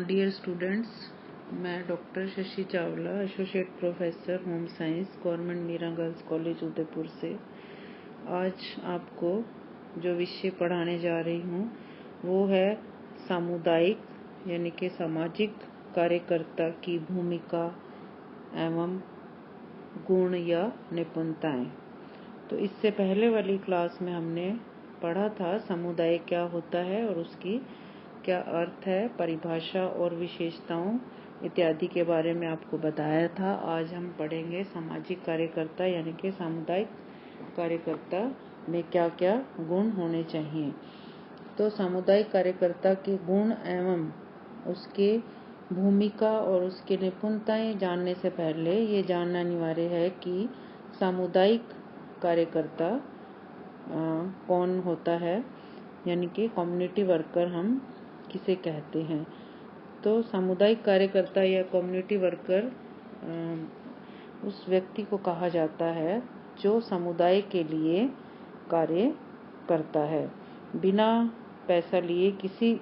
Dear students, मैं doctor Shashi Chawla, associate professor home science, government Meera girls college Udaipur से आज आपको जो विषय पढ़ाने जा रही हूँ वो है सामुदायिक यानी कि सामाजिक कार्यकर्ता की भूमिका एवं गुण या निपुणताएं। तो इससे पहले वाली क्लास में हमने पढ़ा था समुदाय क्या होता है और उसकी क्या अर्थ है, परिभाषा और विशेषताओं इत्यादि के बारे में आपको बताया था। आज हम पढ़ेंगे सामाजिक कार्यकर्ता यानी कि सामुदायिक कार्यकर्ता में क्या क्या गुण होने चाहिए। तो सामुदायिक कार्यकर्ता के गुण एवं उसके भूमिका और उसके निपुणताएं जानने से पहले ये जानना अनिवार्य है कि सामुदायिक कार्यकर्ता कौन होता है, यानी कि कम्युनिटी वर्कर हम किसे कहते हैं। तो सामुदायिक कार्यकर्ता या कम्युनिटी वर्कर उस व्यक्ति को कहा जाता है जो समुदाय के लिए कार्य करता है, बिना पैसा लिए किसी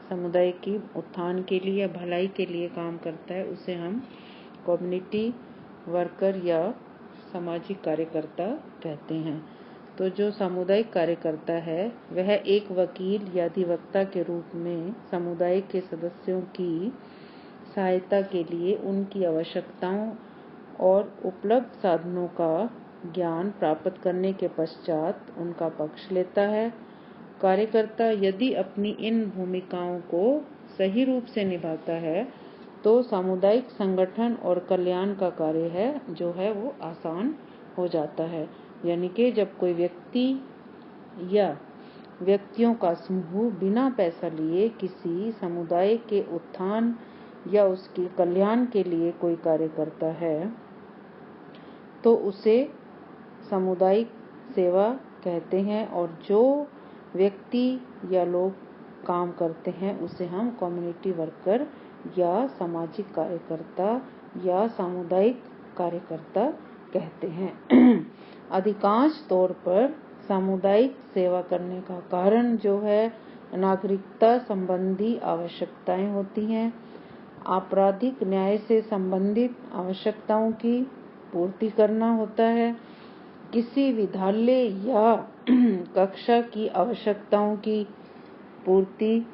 समुदाय की उत्थान के लिए या भलाई के लिए काम करता है, उसे हम कम्युनिटी वर्कर या सामाजिक कार्यकर्ता कहते हैं। तो जो सामुदायिक कार्यकर्ता है वह एक वकील या अधिवक्ता के रूप में समुदाय के सदस्यों की सहायता के लिए उनकी आवश्यकताओं और उपलब्ध साधनों का ज्ञान प्राप्त करने के पश्चात उनका पक्ष लेता है। कार्यकर्ता यदि अपनी इन भूमिकाओं को सही रूप से निभाता है तो सामुदायिक संगठन और कल्याण का कार्य है जो है वो आसान हो जाता है। यानी कि जब कोई व्यक्ति या व्यक्तियों का समूह बिना पैसा लिए किसी समुदाय के उत्थान या उसके कल्याण के लिए कोई कार्य करता है तो उसे सामुदायिक सेवा कहते हैं, और जो व्यक्ति या लोग काम करते हैं उसे हम कम्युनिटी वर्कर या सामाजिक कार्यकर्ता या सामुदायिक कार्यकर्ता कहते हैं। अधिकांश तौर पर सामुदायिक सेवा करने का कारण जो है नागरिकता संबंधी आवश्यकताएं होती हैं। आपराधिक न्याय से संबंधित आवश्यकताओं की पूर्ति करना होता है, किसी विद्यालय या कक्षा की आवश्यकताओं की पूर्ति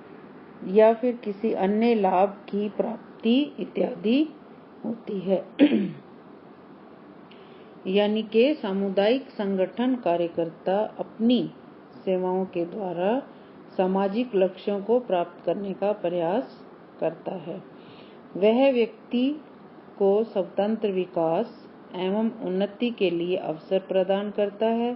या फिर किसी अन्य लाभ की प्राप्ति इत्यादि होती है। यानी कि सामुदायिक संगठन कार्यकर्ता अपनी सेवाओं के द्वारा सामाजिक लक्ष्यों को प्राप्त करने का प्रयास करता है। वह व्यक्ति को स्वतंत्र विकास एवं उन्नति के लिए अवसर प्रदान करता है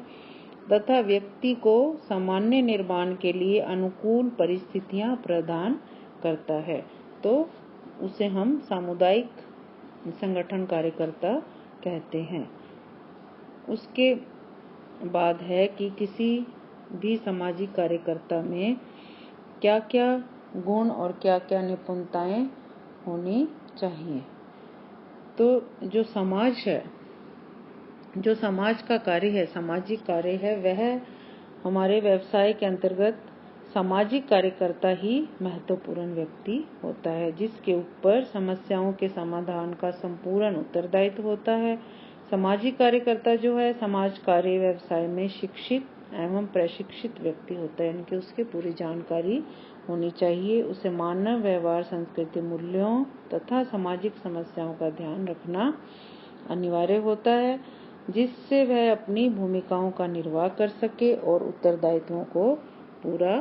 तथा व्यक्ति को सामान्य निर्माण के लिए अनुकूल परिस्थितियां प्रदान करता है। तो उसे हम सामुदायिक संगठन कार्यकर्ता कहते हैं। उसके बाद है कि किसी भी सामाजिक कार्यकर्ता में क्या क्या गुण और क्या क्या निपुणताएं होनी चाहिए। तो जो समाज है, जो समाज का कार्य है, सामाजिक कार्य है, वह हमारे व्यवसाय के अंतर्गत सामाजिक कार्यकर्ता ही महत्वपूर्ण व्यक्ति होता है, जिसके ऊपर समस्याओं के समाधान का संपूर्ण उत्तरदायित्व होता है। सामाजिक कार्यकर्ता जो है समाज कार्य व्यवसाय में शिक्षित एवं प्रशिक्षित व्यक्ति होता है, यानी कि उसकी पूरी जानकारी होनी चाहिए। उसे मानव व्यवहार, संस्कृति, मूल्यों तथा सामाजिक समस्याओं का ध्यान रखना अनिवार्य होता है, जिससे वह अपनी भूमिकाओं का निर्वाह कर सके और उत्तरदायित्वों को पूरा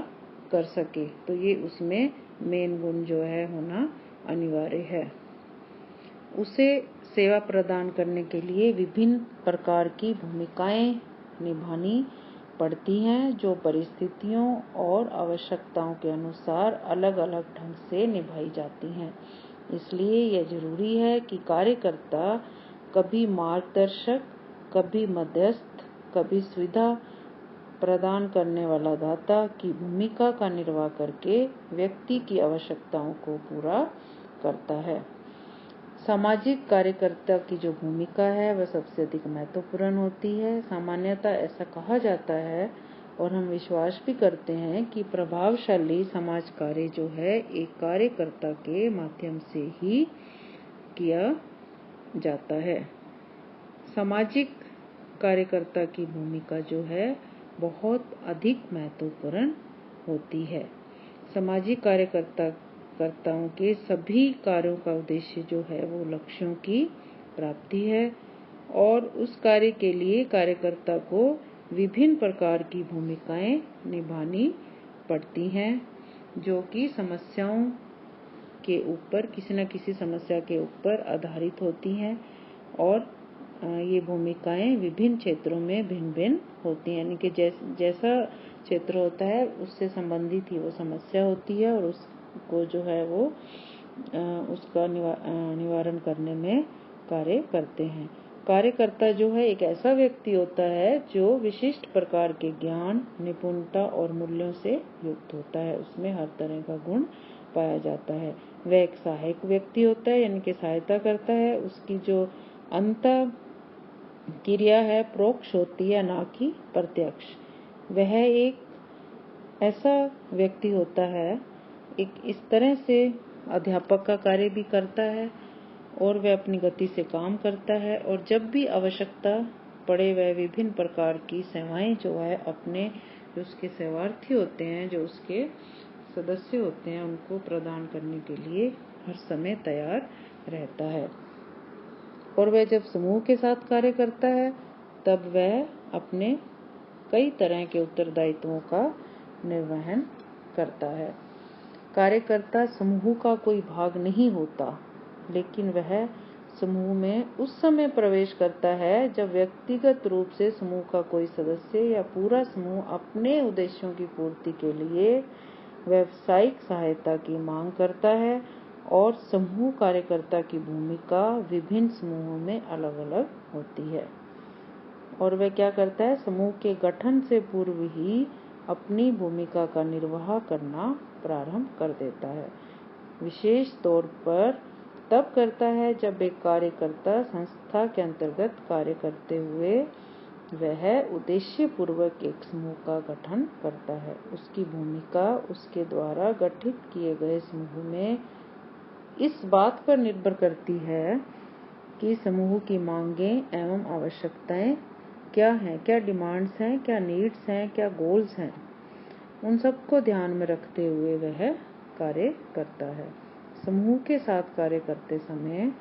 कर सके। तो ये उसमें मेन गुण जो है होना अनिवार्य है। उसे सेवा प्रदान करने के लिए विभिन्न प्रकार की भूमिकाएं निभानी पड़ती हैं, जो परिस्थितियों और आवश्यकताओं के अनुसार अलग अलग ढंग से निभाई जाती हैं। इसलिए यह जरूरी है कि कार्यकर्ता कभी मार्गदर्शक, कभी मध्यस्थ, कभी सुविधा प्रदान करने वाला दाता की भूमिका का निर्वाह करके व्यक्ति की आवश्यकताओं को पूरा करता है। सामाजिक कार्यकर्ता की जो भूमिका है वह सबसे अधिक महत्वपूर्ण होती है। सामान्यतः ऐसा कहा जाता है और हम विश्वास भी करते हैं कि प्रभावशाली समाज कार्य जो है एक कार्यकर्ता के माध्यम से ही किया जाता है। सामाजिक कार्यकर्ता की भूमिका जो है बहुत अधिक महत्वपूर्ण होती है। सामाजिक कार्यकर्ताओं के सभी कार्यों का उद्देश्य जो है वो लक्ष्यों की प्राप्ति है और उस कार्य के लिए कार्यकर्ता को विभिन्न प्रकार की भूमिकाएं निभानी पड़ती हैं, जो कि समस्याओं के ऊपर किसी न किसी समस्या के ऊपर आधारित होती हैं और ये भूमिकाएं विभिन्न क्षेत्रों में भिन्न-भिन्न होती हैं, यानी कि जैसा क्षेत्र होता है उससे संबंधित ही वो समस्या होती है और उसको जो है वो उसका निवारण करने में कार्य करते हैं। कार्यकर्ता जो है एक ऐसा व्यक्ति होता है जो विशिष्ट प्रकार के ज्ञान, निपुणता और मूल्यों से युक्त होता है। उसमें हर तरह का गुण पाया जाता है। वह एक सहायक व्यक्ति होता है, यानी कि सहायता करता है। उसकी जो अंत क्रिया है परोक्ष होती है, ना कि प्रत्यक्ष। वह एक ऐसा व्यक्ति होता है, एक इस तरह से अध्यापक का कार्य भी करता है और वह अपनी गति से काम करता है और जब भी आवश्यकता पड़े वह विभिन्न प्रकार की सेवाएं जो है अपने जो उसके सेवार्थी होते हैं, जो उसके सदस्य होते हैं, उनको प्रदान करने के लिए हर समय तैयार रहता है। और वह जब समूह के साथ कार्य करता है तब वह अपने कई तरह के उत्तरदायित्वों का निर्वहन करता है। कार्यकर्ता समूह का कोई भाग नहीं होता, लेकिन वह समूह में उस समय प्रवेश करता है जब व्यक्तिगत रूप से समूह का कोई सदस्य या पूरा समूह अपने उद्देश्यों की पूर्ति के लिए व्यावसायिक सहायता की मांग करता है और समूह कार्यकर्ता की भूमिका विभिन्न समूहों में अलग-अलग होती है। और वह क्या करता है, समूह के गठन से पूर्व ही अपनी भूमिका का निर्वाह करना प्रारंभ कर देता है। विशेष तौर पर तब करता है जब एक कार्यकर्ता संस्था के अंतर्गत कार्य करते हुए वह उद्देश्य पूर्वक एक समूह का गठन करता है। उसकी भूमिका उसके द्वारा गठित किए गए समूह में इस बात पर निर्भर करती है कि समूह की मांगें एवं आवश्यकताएं क्या हैं, क्या डिमांड्स हैं, क्या नीड्स हैं, क्या गोल्स हैं। उन सबको ध्यान में रखते हुए वह कार्य करता है। समूह के साथ कार्य करते समय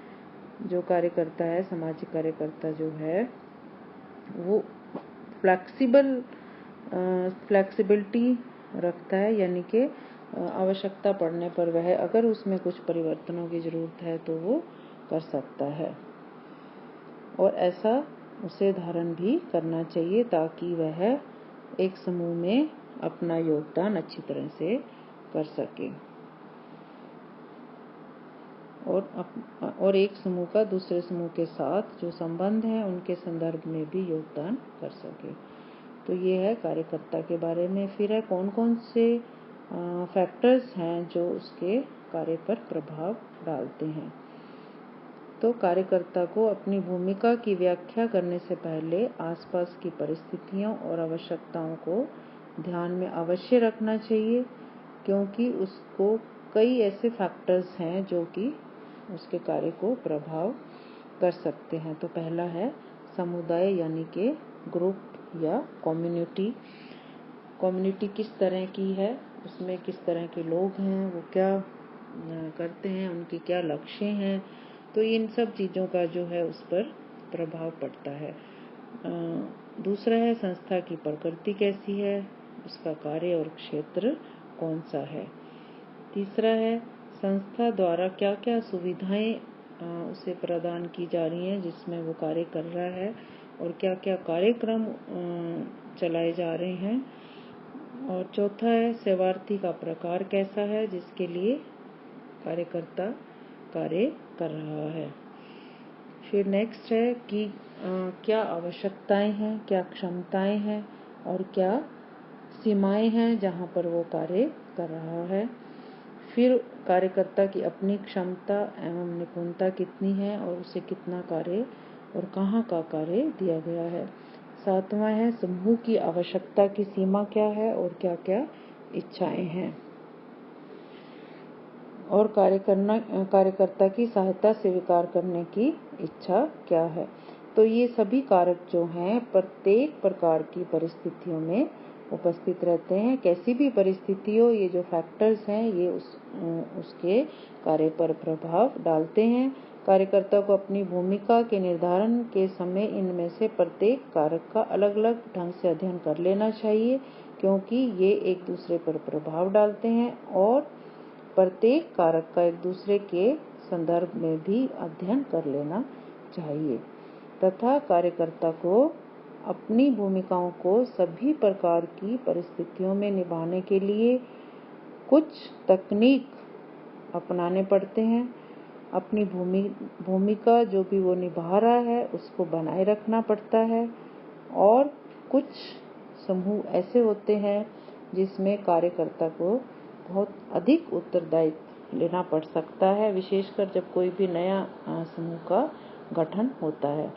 जो कार्यकर्ता है, सामाजिक कार्यकर्ता जो है वो फ्लेक्सिबिलिटी रखता है, यानी कि आवश्यकता पड़ने पर वह अगर उसमें कुछ परिवर्तनों की जरूरत है तो वो कर सकता है और ऐसा उसे धारण भी करना चाहिए ताकि वह एक समूह में अपना योगदान अच्छी तरह से कर सके और एक समूह का दूसरे समूह के साथ जो संबंध है उनके संदर्भ में भी योगदान कर सके। तो ये है कार्यकर्ता के बारे में। फिर है कौन कौन से फैक्टर्स हैं जो उसके कार्य पर प्रभाव डालते हैं। तो कार्यकर्ता को अपनी भूमिका की व्याख्या करने से पहले आसपास की परिस्थितियों और आवश्यकताओं को ध्यान में अवश्य रखना चाहिए, क्योंकि उसको कई ऐसे फैक्टर्स हैं जो कि उसके कार्य को प्रभाव कर सकते हैं। तो पहला है समुदाय, यानी कि ग्रुप या कम्युनिटी किस तरह की है, उसमें किस तरह के लोग हैं, वो क्या करते हैं, उनके क्या लक्ष्य हैं। तो इन सब चीज़ों का जो है उस पर प्रभाव पड़ता है। दूसरा है संस्था की प्रकृति कैसी है, उसका कार्य और क्षेत्र कौन सा है। तीसरा है संस्था द्वारा क्या क्या सुविधाएं उसे प्रदान की जा रही हैं जिसमें वो कार्य कर रहा है और क्या क्या कार्यक्रम चलाए जा रहे हैं। और चौथा है सेवार्थी का प्रकार कैसा है जिसके लिए कार्यकर्ता कार्य कर रहा है। फिर नेक्स्ट है कि क्या आवश्यकताएं हैं, क्या क्षमताएं हैं और क्या सीमाएं हैं जहां पर वो कार्य कर रहा है। फिर कार्यकर्ता की अपनी क्षमता एवं निपुणता कितनी है और उसे कितना कार्य और कहाँ का कार्य दिया गया है। 7वां है समूह की आवश्यकता की सीमा क्या है और क्या क्या इच्छाएं हैं, और कार्यकर्ता की सहायता स्वीकार करने की इच्छा क्या है। तो ये सभी कारक जो हैं प्रत्येक प्रकार की परिस्थितियों में उपस्थित रहते हैं। कैसी भी परिस्थिति हो, ये जो फैक्टर्स हैं ये उसके कार्य पर प्रभाव डालते हैं। कार्यकर्ता को अपनी भूमिका के निर्धारण के समय इनमें से प्रत्येक कारक का अलग अलग ढंग से अध्ययन कर लेना चाहिए, क्योंकि ये एक दूसरे पर प्रभाव डालते हैं और प्रत्येक कारक का एक दूसरे के संदर्भ में भी अध्ययन कर लेना चाहिए तथा कार्यकर्ता को अपनी भूमिकाओं को सभी प्रकार की परिस्थितियों में निभाने के लिए कुछ तकनीक अपनाने पड़ते हैं। अपनी भूमिका जो भी वो निभा रहा है उसको बनाए रखना पड़ता है, और कुछ समूह ऐसे होते हैं जिसमें कार्यकर्ता को बहुत अधिक उत्तरदायित्व लेना पड़ सकता है, विशेषकर जब कोई भी नया समूह का गठन होता है,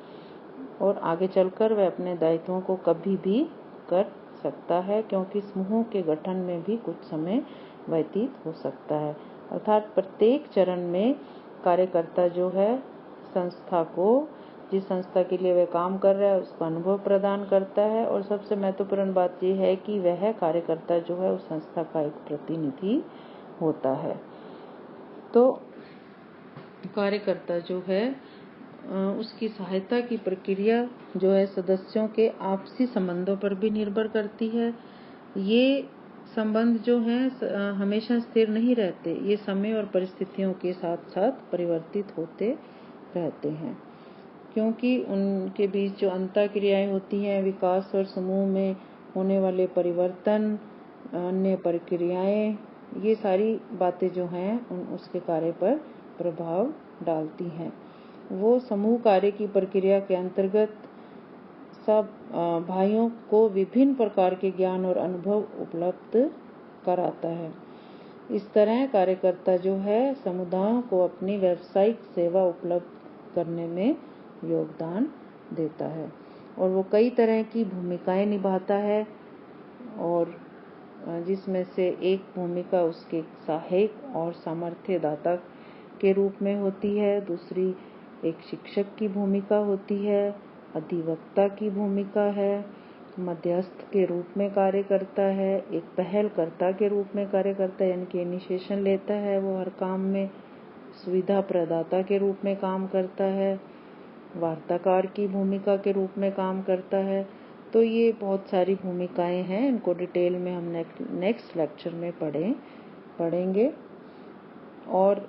और आगे चलकर वह अपने दायित्वों को कभी भी कर सकता है, क्योंकि समूहों के गठन में भी कुछ समय व्यतीत हो सकता है। अर्थात प्रत्येक चरण में कार्यकर्ता जो है संस्था को, जिस संस्था के लिए वह काम कर रहा है उसको अनुभव प्रदान करता है, और सबसे महत्वपूर्ण बात यह है कि वह कार्यकर्ता जो है उस संस्था का एक प्रतिनिधि होता है। तो कार्यकर्ता जो है उसकी सहायता की प्रक्रिया जो है सदस्यों के आपसी संबंधों पर भी निर्भर करती है। ये संबंध जो हैं हमेशा स्थिर नहीं रहते, ये समय और परिस्थितियों के साथ साथ परिवर्तित होते रहते हैं, क्योंकि उनके बीच जो अंतःक्रियाएं होती हैं, विकास और समूह में होने वाले परिवर्तन, अन्य प्रक्रियाएं, ये सारी बातें जो हैं उसके कार्य पर प्रभाव डालती हैं। वो समूह कार्य की प्रक्रिया के अंतर्गत सब भाइयों को विभिन्न प्रकार के ज्ञान और अनुभव उपलब्ध कराता है। इस तरह कार्यकर्ता जो है समुदायों को अपनी व्यावसायिक सेवा उपलब्ध करने में योगदान देता है, और वो कई तरह की भूमिकाएं निभाता है, और जिसमें से एक भूमिका उसके सहायक और सामर्थ्यदाता के रूप में होती है, दूसरी एक शिक्षक की भूमिका होती है, अधिवक्ता की भूमिका है, मध्यस्थ के रूप में कार्य करता है, एक पहलकर्ता के रूप में कार्य करता है, यानी कि इनिशिएशन लेता है वो हर काम में, सुविधा प्रदाता के रूप में काम करता है, वार्ताकार की भूमिका के रूप में काम करता है। तो ये बहुत सारी भूमिकाएं हैं, इनको डिटेल में हम नेक्स्ट लेक्चर में पढ़ेंगे, और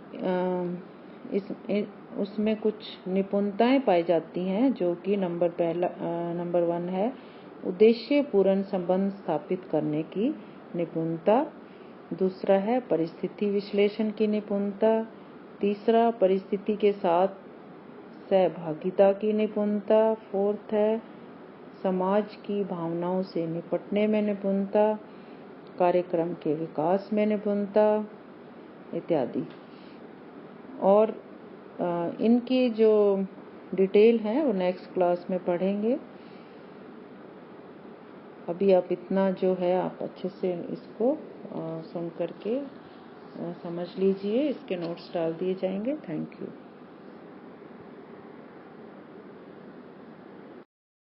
उसमें कुछ निपुणताएं पाई जाती हैं, जो कि नंबर 1 है उद्देश्य पूर्ण संबंध स्थापित करने की निपुणता, दूसरा है परिस्थिति विश्लेषण की निपुणता, तीसरा परिस्थिति के साथ सहभागिता की निपुणता, 4th है समाज की भावनाओं से निपटने में निपुणता, कार्यक्रम के विकास में निपुणता इत्यादि। और इनकी जो डिटेल है वो नेक्स्ट क्लास में पढ़ेंगे। अभी आप इतना जो है आप अच्छे से इसको सुन करके समझ लीजिए, इसके नोट्स डाल दिए जाएंगे। Thank you.